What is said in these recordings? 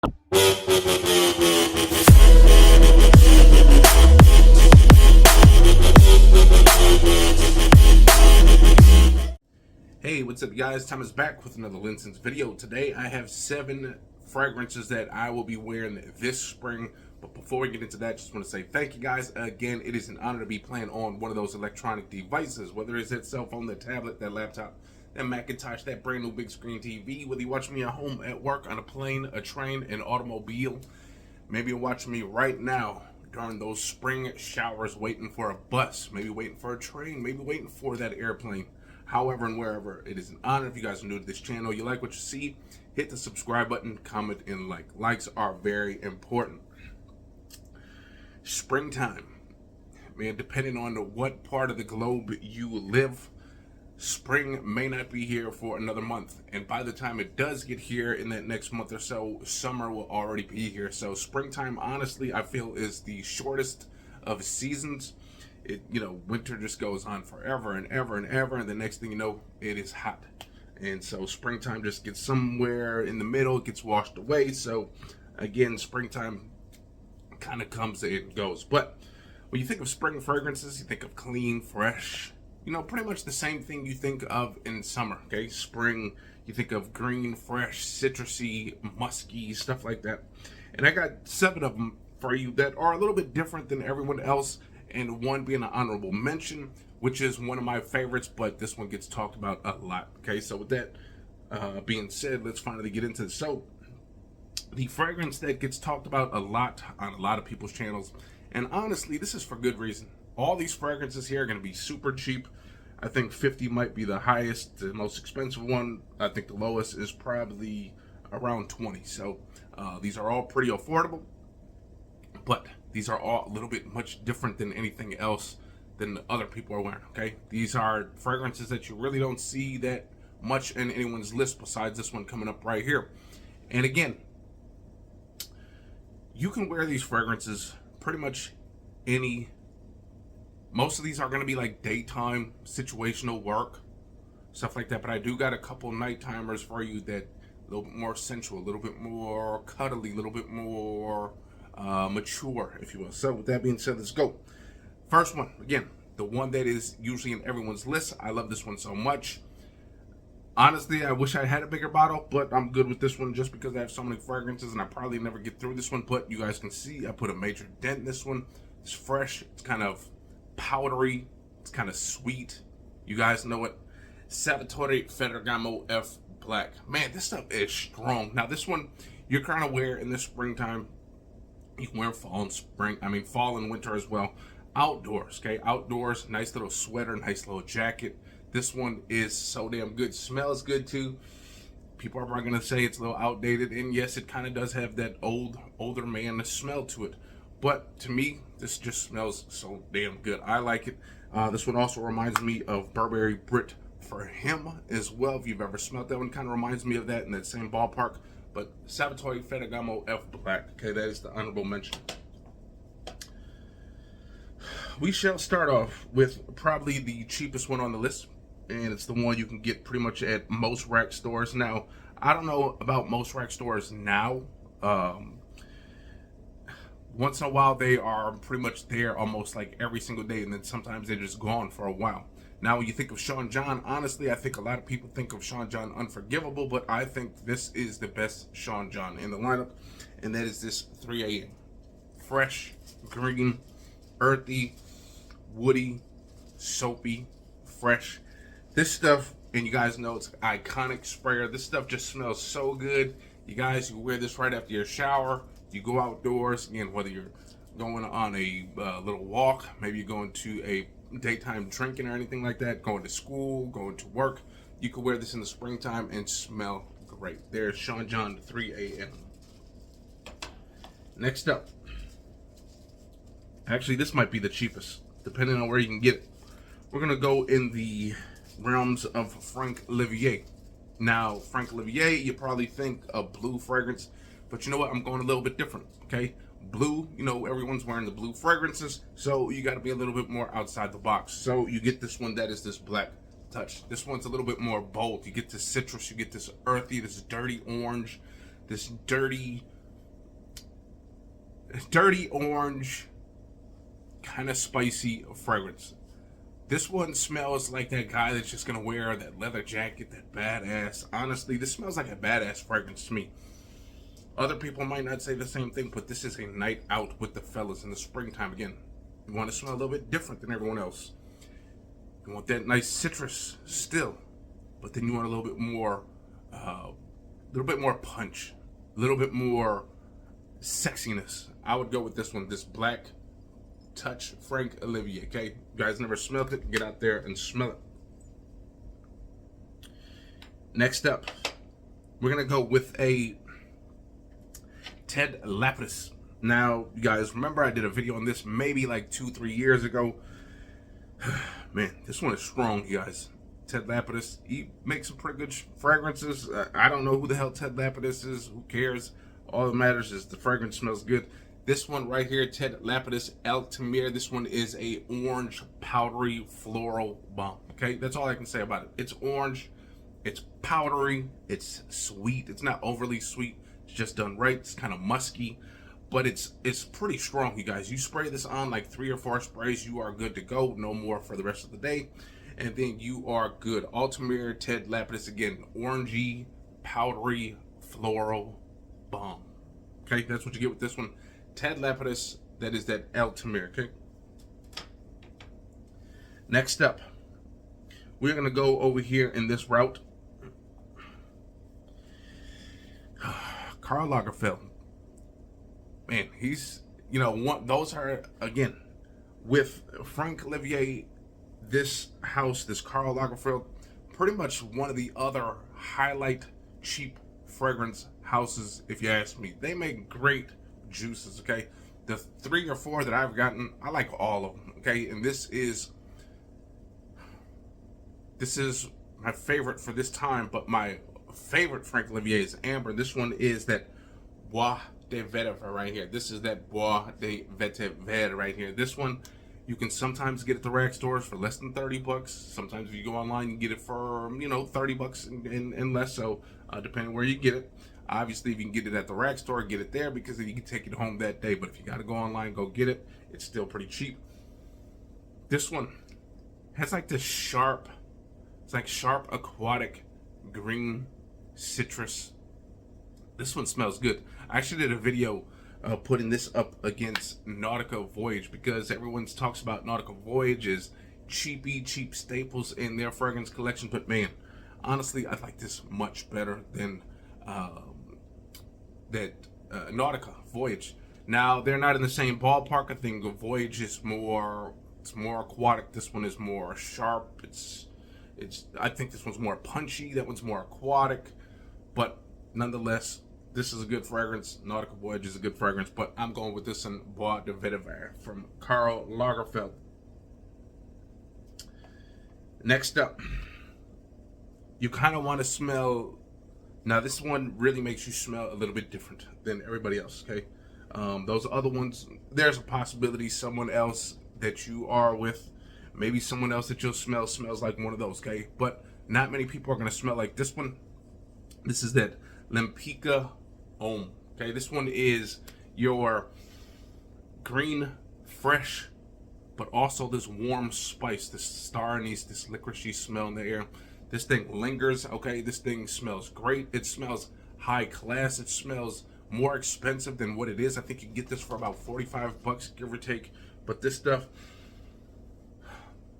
Hey, what's up guys? Thomas back with another Linson's video. Today I have 7 fragrances that I will be wearing this spring. But before we get into that, just want to say thank you guys. Again, it is an honor to be playing on one of those electronic devices, whether it's that cell phone, that tablet, that laptop, that Macintosh, that brand new big screen TV, whether you watch me at home, at work, on a plane, a train, an automobile. Maybe you're watching me right now during those spring showers waiting for a bus, maybe waiting for a train, maybe waiting for that airplane. However and wherever, it is an honor. If you guys are new to this channel, you like what you see, hit the subscribe button, comment, and like. Likes are very important. Springtime, man, depending on what part of the globe you live, spring may not be here for another month. And by the time it does get here in that next month or so, summer will already be here. So springtime, honestly, I feel is the shortest of seasons. Winter just goes on forever and ever and ever, and the next thing you know, it is hot. And so springtime just gets somewhere in the middle, it gets washed away. So again, springtime kind of comes and goes. But when you think of spring fragrances, you think of clean, fresh, pretty much the same thing you think of in summer. Okay, spring, you think of green, fresh, citrusy, musky, stuff like that. And I got 7 of them for you that are a little bit different than everyone else, and one being an honorable mention, which is one of my favorites, but this one gets talked about a lot. Okay, so with that being said, let's finally get into it. So the fragrance that gets talked about a lot on a lot of people's channels, and honestly, this is for good reason. All these fragrances here are going to be super cheap. I think 50 might be the highest, the most expensive one. I think the lowest is probably around 20. So these are all pretty affordable, but these are all a little bit much different than anything else than the other people are wearing. Okay, these are fragrances that you really don't see that much in anyone's list besides this one coming up right here. And again, you can wear these fragrances pretty much most of these are going to be like daytime situational work, stuff like that. But I do got a couple night timers for you that a little bit more sensual, a little bit more cuddly, a little bit more mature, if you will. So with that being said, let's go. First one, again, the one that is usually in everyone's list. I love this one so much. Honestly, I wish I had a bigger bottle, but I'm good with this one just because I have so many fragrances and I probably never get through this one. But you guys can see I put a major dent in this one. It's fresh, it's kind of powdery, it's kind of sweet. You guys know it. Salvatore Ferragamo F Black. Man, this stuff is strong. Now this one you're kind of wear in the springtime. You can wear fall and winter as well. Outdoors, okay? Outdoors, nice little sweater, nice little jacket. This one is so damn good. Smells good too. People are probably gonna say it's a little outdated, and yes, it kind of does have that older man smell to it. But to me, this just smells so damn good. I like it. This one also reminds me of Burberry Brit for him as well. If you've ever smelled that one, kind of reminds me of that in that same ballpark. But Salvatore Ferragamo F Black. Okay, that is the honorable mention. We shall start off with probably the cheapest one on the list, and it's the one you can get pretty much at most rack stores. Now, I don't know about most rack stores now. Once in a while, they are pretty much there almost like every single day, and then sometimes they're just gone for a while. Now, when you think of Sean John, honestly, I think a lot of people think of Sean John Unforgivable, but I think this is the best Sean John in the lineup, and that is this 3 AM. Fresh, green, earthy, woody, soapy, fresh. This stuff, and you guys know it's an iconic sprayer. This stuff just smells so good. You guys, you wear this right after your shower. You go outdoors, again, whether you're going on a little walk, maybe you're going to a daytime drinking or anything like that, going to school, going to work, you could wear this in the springtime and smell great. There's Sean John 3 AM. Next up, actually this might be the cheapest depending on where you can get it. We're gonna go in the realms of Franck Olivier. Now, Franck Olivier, you probably think a blue fragrance, but you know what? I'm going a little bit different, okay? Blue, you know, everyone's wearing the blue fragrances, so you got to be a little bit more outside the box. So you get this one that is this black touch. This one's a little bit more bold. You get this citrus, you get this earthy, this dirty orange, this dirty dirty orange, kind of spicy fragrance. This one smells like that guy that's just gonna wear that leather jacket, that badass. Honestly, this smells like a badass fragrance to me. Other people might not say the same thing, but this is a night out with the fellas in the springtime. Again, you want to smell a little bit different than everyone else. You want that nice citrus still, but then you want a little bit more punch, a little bit more sexiness. I would go with this one, this Black Touch Frank Olivier. Okay, you guys never smelled it? Get out there and smell it. Next up, we're gonna go with a Ted Lapidus. Now, you guys remember I did a video on this maybe like 2-3 years ago. Man, this one is strong, you guys. Ted Lapidus, he makes some pretty good fragrances. I don't know who the hell Ted Lapidus is. Who cares? All that matters is the fragrance smells good. This one right here, Ted Lapidus Altamir. This one is a orange powdery floral bomb. Okay, that's all I can say about it. It's orange, it's powdery, it's sweet. It's not overly sweet. It's just done right. It's kind of musky, but it's pretty strong, you guys. You spray this on like 3 or 4 sprays, you are good to go. No more for the rest of the day, and then you are good. Altamir Ted Lapidus, again, orangey, powdery, floral bomb. Okay, that's what you get with this one. Ted Lapidus, that is that Altamir, okay? Next up, we're going to go over here in this route. Karl Lagerfeld. Man, he's, you know, those are, again, with Frank Olivier, this house, this Karl Lagerfeld, pretty much one of the other highlight cheap fragrance houses, if you ask me. They make great juices, okay? The 3 or 4 that I've gotten, I like all of them, okay? And this is my favorite for this time, but my favorite Frank Olivier is Amber. This one is that Bois de Vetiver right here. This is that Bois de Vetiver right here. This one, you can sometimes get at the rack stores for less than 30 bucks. Sometimes if you go online, you get it for, you know, 30 bucks and less, so depending where you get it. Obviously, if you can get it at the rack store, get it there, because then you can take it home that day. But if you got to go online, go get it. It's still pretty cheap. This one has like this sharp, it's like sharp aquatic green citrus. This one smells good. I actually did a video putting this up against Nautica Voyage, because everyone talks about Nautica Voyage as cheap staples in their fragrance collection. But man, honestly, I like this much better than Nautica Voyage. Now, they're not in the same ballpark. I think Voyage is more, it's more aquatic. This one is more sharp. I think this one's more punchy. That one's more aquatic. But nonetheless, this is a good fragrance. Nautica Voyage is a good fragrance, but I'm going with this one, Bois de Vetiver from Karl Lagerfeld. Next up, you kind of want to smell. Now, this one really makes you smell a little bit different than everybody else, okay? Those other ones, there's a possibility someone else that you are with, maybe someone else that you'll smell smells like one of those, okay? But not many people are going to smell like this one. This is that Lempicka Homme, okay? This one is your green, fresh, but also this warm spice, this star anise, this licoricey smell in the air. This thing lingers, okay? This thing smells great. It smells high class. It smells more expensive than what it is. I think you can get this for about 45 bucks, give or take. But this stuff,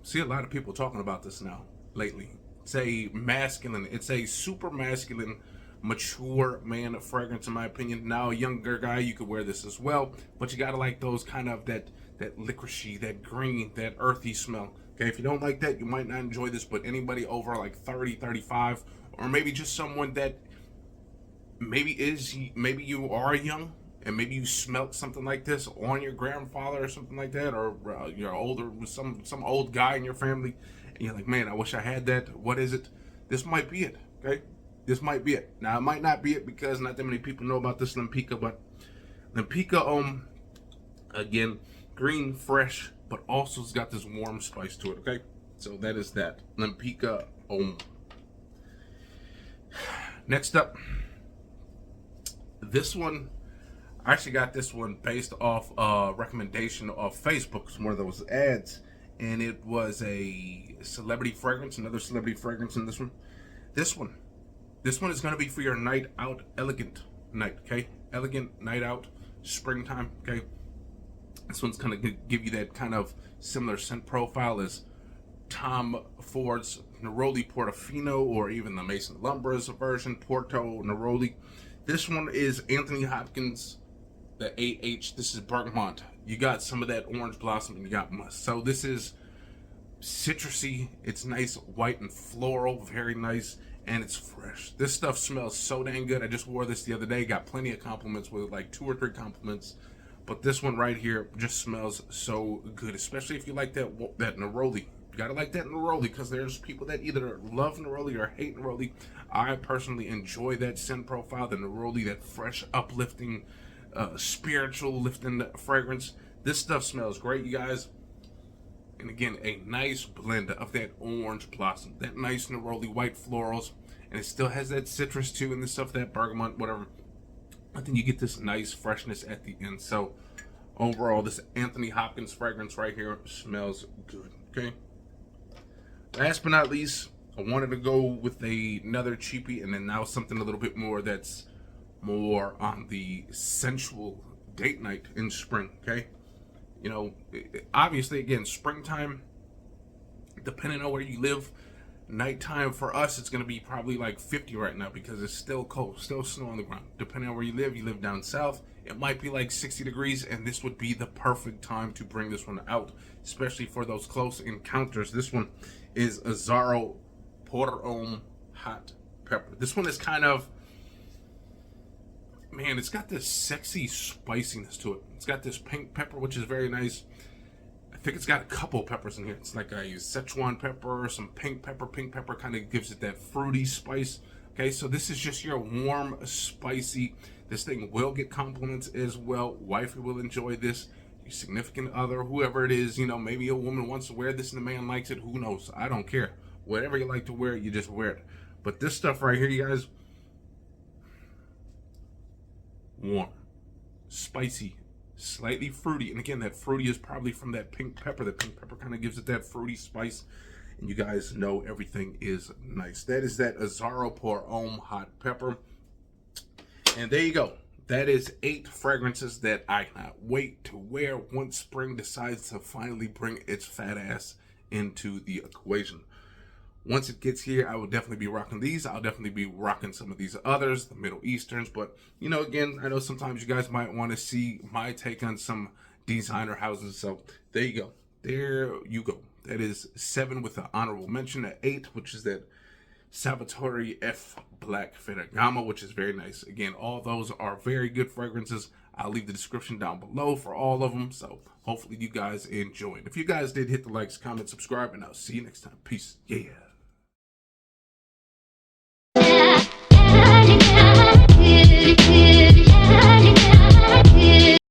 see a lot of people talking about this now lately. It's a masculine, it's a super masculine, mature man fragrance, in my opinion. Now, a younger guy, you could wear this as well, but you gotta like those kind of that licoricey, that green, that earthy smell. Okay, if you don't like that, you might not enjoy this, but anybody over like 30, 35, or maybe just someone that maybe you are young, and maybe you smelt something like this on your grandfather or something like that, or you're older with some old guy in your family, and you're like, man, I wish I had that. What is it? This might be it, okay? This might be it. Now, it might not be it because not that many people know about this Lempicka, but Lempicka Homme, again, green, fresh, but also it's got this warm spice to it, okay? So that is that, Lempicka Homme. Next up, this one, I actually got this one based off a recommendation of Facebook's one of those ads, and it was a celebrity fragrance, another celebrity fragrance in this one. This one, this one is going to be for your night out, elegant night, okay? Elegant night out, springtime, okay? This one's going to give you that kind of similar scent profile as Tom Ford's Neroli Portofino, or even the Maison Lumbra's version, Porto Neroli. This one is Anthony Hopkins, the 8H. This is Bergamot. You got some of that orange blossom and you got musk. So this is citrusy. It's nice, white and floral, very nice, and it's fresh. This stuff smells so dang good. I just wore this the other day. Got plenty of compliments with like 2 or 3 compliments. But this one right here just smells so good, especially if you like that Neroli. You gotta like that Neroli, because there's people that either love Neroli or hate Neroli. I personally enjoy that scent profile, the Neroli, that fresh, uplifting, spiritual lifting fragrance. This stuff smells great, you guys. And again, a nice blend of that orange blossom, that nice Neroli white florals, and it still has that citrus too, and this stuff, that bergamot, whatever. But then you get this nice freshness at the end. So overall, this Anthony Hopkins fragrance right here smells good, okay? Last but not least, I wanted to go with another cheapie, and then now something a little bit more that's more on the sensual date night in spring, okay? You know, obviously, again, springtime, depending on where you live, nighttime for us, it's going to be probably like 50 right now because it's still cold, still snow on the ground. Depending on where you live down south, it might be like 60 degrees, and this would be the perfect time to bring this one out, especially for those close encounters. This one is Azzaro Por Homme Hot Pepper. This one is kind of, man, it's got this sexy spiciness to it. It's got this pink pepper, which is very nice. I think it's got a couple peppers in here. It's like a Szechuan pepper, some pink pepper. Pink pepper kind of gives it that fruity spice. Okay, so this is just your warm, spicy. This thing will get compliments as well. Wifey will enjoy this. Your significant other, whoever it is, you know, maybe a woman wants to wear this and the man likes it. Who knows? I don't care. Whatever you like to wear, you just wear it. But this stuff right here, you guys, warm, spicy, slightly fruity, and again, that fruity is probably from that pink pepper. The pink pepper kind of gives it that fruity spice, and you guys know everything is nice. That is that Azzaro Por Homme Hot Pepper, and there you go. That is 8 fragrances that I cannot wait to wear once spring decides to finally bring its fat ass into the equation. Once it gets here, I will definitely be rocking these. I'll definitely be rocking some of these others, the Middle Easterns. But, you know, again, I know sometimes you guys might want to see my take on some designer houses. So there you go. There you go. That is 7 with an honorable mention. At 8, which is that Salvatore F. Black Ferragamo, which is very nice. Again, all those are very good fragrances. I'll leave the description down below for all of them. So hopefully you guys enjoyed. If you guys did, hit the likes, comment, subscribe, and I'll see you next time. Peace. Yeah.